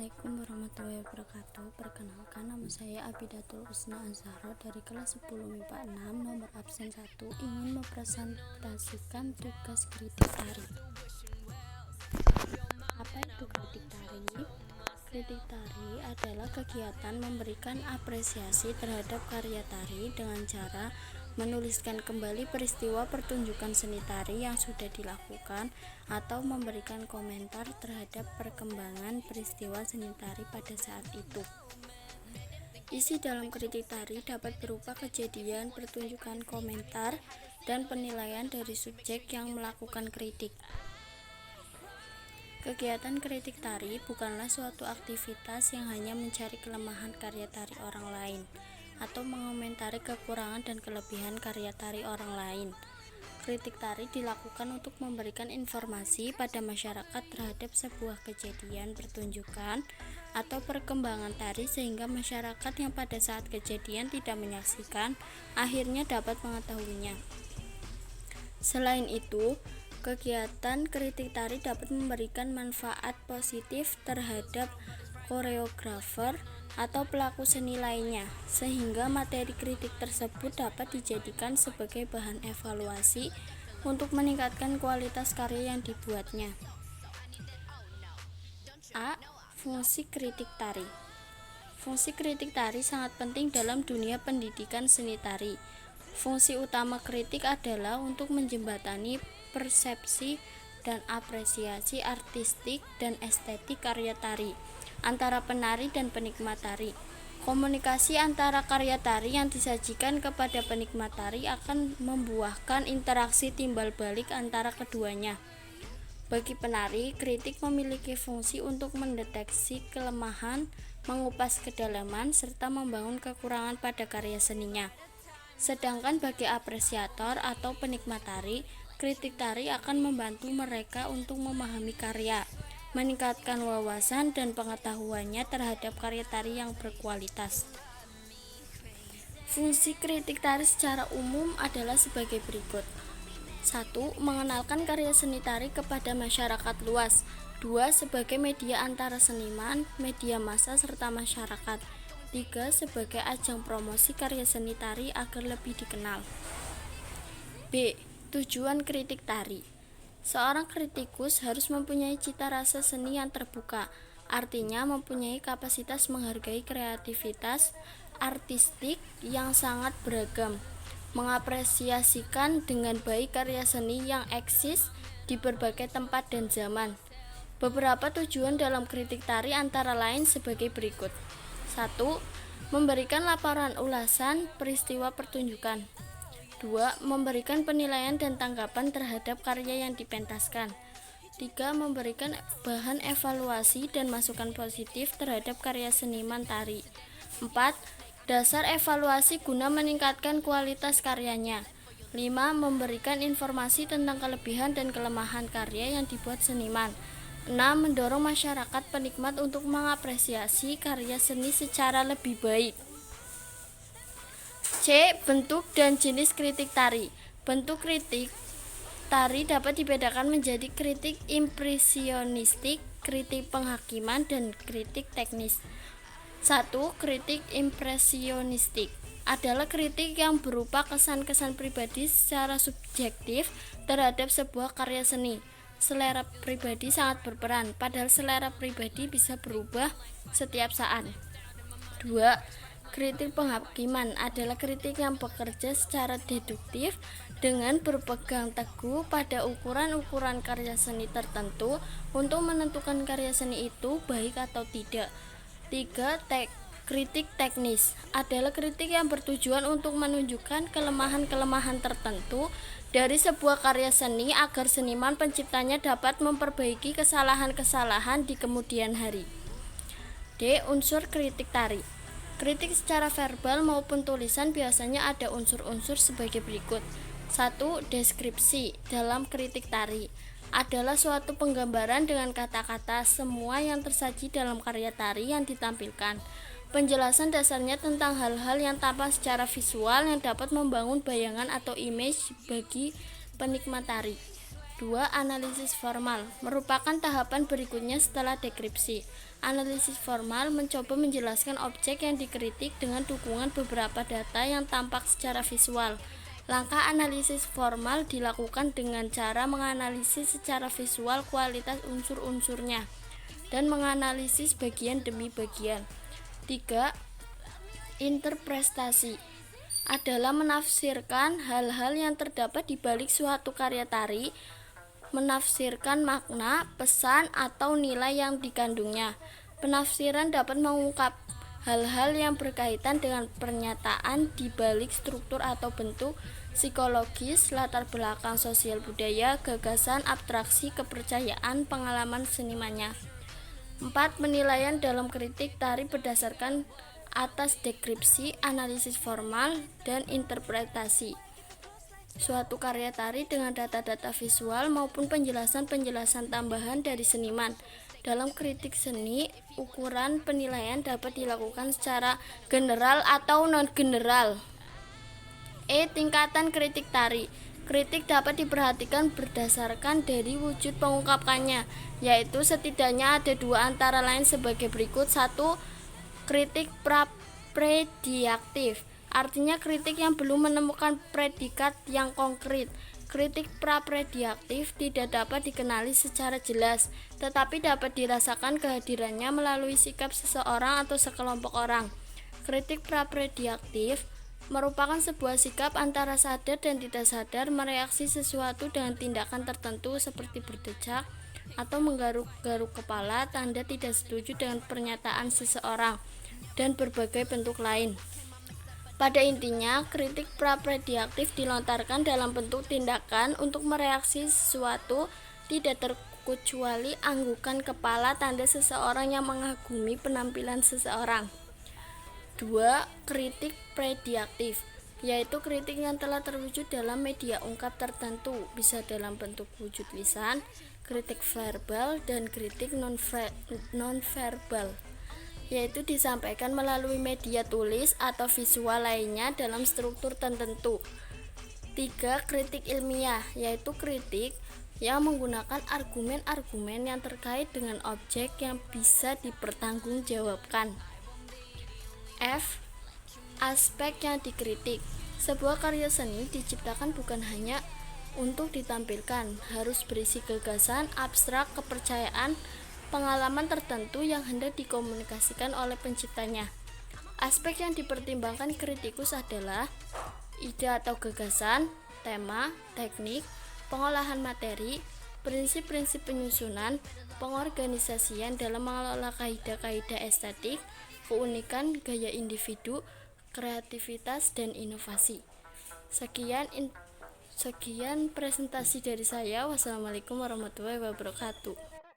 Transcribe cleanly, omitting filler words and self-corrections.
Assalamualaikum warahmatullahi wabarakatuh. Perkenalkan, nama saya Abidatul Husna Azhara dari kelas 10 MIPA 6 nomor absen 1, ingin mempresentasikan tugas kritik tari. Apa itu kritik tari? Kritik tari adalah kegiatan memberikan apresiasi terhadap karya tari dengan cara menuliskan kembali peristiwa pertunjukan seni tari yang sudah dilakukan atau memberikan komentar terhadap perkembangan peristiwa seni tari pada saat itu. Isi dalam kritik tari dapat berupa kejadian, pertunjukan, komentar, dan penilaian dari subjek yang melakukan kritik. Kegiatan kritik tari bukanlah suatu aktivitas yang hanya mencari kelemahan karya tari orang lain atau mengomentari kekurangan dan kelebihan karya tari orang lain. Kritik tari dilakukan untuk memberikan informasi pada masyarakat terhadap sebuah kejadian, pertunjukan, atau perkembangan tari sehingga masyarakat yang pada saat kejadian tidak menyaksikan akhirnya dapat mengetahuinya. Selain itu, kegiatan kritik tari dapat memberikan manfaat positif terhadap koreografer atau pelaku seni lainnya, sehingga materi kritik tersebut dapat dijadikan sebagai bahan evaluasi untuk meningkatkan kualitas karya yang dibuatnya. A. Fungsi kritik tari. Fungsi kritik tari sangat penting dalam dunia pendidikan seni tari. Fungsi utama kritik adalah untuk menjembatani persepsi dan apresiasi artistik dan estetik karya tari antara penari dan penikmat tari. Komunikasi antara karya tari yang disajikan kepada penikmat tari akan membuahkan interaksi timbal balik antara keduanya. Bagi penari, kritik memiliki fungsi untuk mendeteksi kelemahan, mengupas kedalaman, serta membangun kekurangan pada karya seninya. Sedangkan bagi apresiator atau penikmat tari, kritik tari akan membantu mereka untuk memahami karya, meningkatkan wawasan dan pengetahuannya terhadap karya tari yang berkualitas. Fungsi kritik tari secara umum adalah sebagai berikut. 1. Mengenalkan karya seni tari kepada masyarakat luas. 2. Sebagai media antara seniman, media massa, serta masyarakat. 3. Sebagai ajang promosi karya seni tari agar lebih dikenal. B. Tujuan kritik tari. Seorang kritikus harus mempunyai cita rasa seni yang terbuka, artinya mempunyai kapasitas menghargai kreativitas artistik yang sangat beragam, mengapresiasikan dengan baik karya seni yang eksis di berbagai tempat dan zaman. Beberapa tujuan dalam kritik tari antara lain sebagai berikut. 1. Memberikan laporan ulasan peristiwa pertunjukan. 2. Memberikan penilaian dan tanggapan terhadap karya yang dipentaskan. 3. Memberikan bahan evaluasi dan masukan positif terhadap karya seniman tari. 4. Dasar evaluasi guna meningkatkan kualitas karyanya. 5. Memberikan informasi tentang kelebihan dan kelemahan karya yang dibuat seniman. 6. Mendorong masyarakat penikmat untuk mengapresiasi karya seni secara lebih baik. C. Bentuk dan jenis kritik tari. Bentuk kritik tari dapat dibedakan menjadi kritik impresionistik, kritik penghakiman, dan kritik teknis. 1. Kritik impresionistik adalah kritik yang berupa kesan-kesan pribadi secara subjektif terhadap sebuah karya seni. Selera pribadi sangat berperan, padahal selera pribadi bisa berubah setiap saat. 2. Kritik penghakiman adalah kritik yang bekerja secara deduktif dengan berpegang teguh pada ukuran-ukuran karya seni tertentu untuk menentukan karya seni itu baik atau tidak. 3. Kritik teknis adalah kritik yang bertujuan untuk menunjukkan kelemahan-kelemahan tertentu dari sebuah karya seni agar seniman penciptanya dapat memperbaiki kesalahan-kesalahan di kemudian hari. D. Unsur kritik tari. Kritik secara verbal maupun tulisan biasanya ada unsur-unsur sebagai berikut. 1. Deskripsi dalam kritik tari adalah suatu penggambaran dengan kata-kata semua yang tersaji dalam karya tari yang ditampilkan. Penjelasan dasarnya tentang hal-hal yang tampak secara visual yang dapat membangun bayangan atau image bagi penikmat tari. 2. Analisis formal merupakan tahapan berikutnya setelah deskripsi. Analisis formal mencoba menjelaskan objek yang dikritik dengan dukungan beberapa data yang tampak secara visual. Langkah analisis formal dilakukan dengan cara menganalisis secara visual kualitas unsur-unsurnya dan menganalisis bagian demi bagian. 3. Interpretasi adalah menafsirkan hal-hal yang terdapat di balik suatu karya tari, menafsirkan makna, pesan, atau nilai yang dikandungnya. Penafsiran dapat mengungkap hal-hal yang berkaitan dengan pernyataan di balik struktur atau bentuk psikologis, latar belakang sosial budaya, gagasan, abstraksi, kepercayaan, pengalaman senimannya. 4. Penilaian dalam kritik tari berdasarkan atas deskripsi, analisis formal, dan interpretasi suatu karya tari dengan data-data visual maupun penjelasan-penjelasan tambahan dari seniman. Dalam kritik seni, ukuran penilaian dapat dilakukan secara general atau non-general. Tingkatan kritik tari. Kritik dapat diperhatikan berdasarkan dari wujud pengungkapannya, yaitu setidaknya ada 2 antara lain sebagai berikut. 1. Kritik pra-prediaktif, artinya kritik yang belum menemukan predikat yang konkret. Kritik pra-prediaktif tidak dapat dikenali secara jelas, tetapi dapat dirasakan kehadirannya melalui sikap seseorang atau sekelompok orang. Kritik pra-prediaktif merupakan sebuah sikap antara sadar dan tidak sadar mereaksi sesuatu dengan tindakan tertentu seperti berdecak atau menggaruk-garuk kepala, tanda tidak setuju dengan pernyataan seseorang, dan berbagai bentuk lain. Pada intinya, kritik pra-prediaktif dilontarkan dalam bentuk tindakan untuk mereaksi sesuatu, tidak terkecuali anggukan kepala, tanda seseorang yang mengagumi penampilan seseorang. 2. Kritik prediaktif, yaitu kritik yang telah terwujud dalam media ungkap tertentu, bisa dalam bentuk wujud lisan, kritik verbal, dan kritik non-verbal, yaitu disampaikan melalui media tulis atau visual lainnya dalam struktur tertentu. 3. Kritik ilmiah, yaitu kritik yang menggunakan argumen-argumen yang terkait dengan objek yang bisa dipertanggungjawabkan. F. Aspek yang dikritik. Sebuah karya seni diciptakan bukan hanya untuk ditampilkan, harus berisi gagasan, abstrak, kepercayaan, pengalaman tertentu yang hendak dikomunikasikan oleh penciptanya. Aspek yang dipertimbangkan kritikus adalah ide atau gagasan, tema, teknik, pengolahan materi, prinsip-prinsip penyusunan, pengorganisasian dalam mengelola kaidah-kaidah estetik, keunikan, gaya individu, kreativitas, dan inovasi. Sekian presentasi dari saya. Wassalamualaikum warahmatullahi wabarakatuh.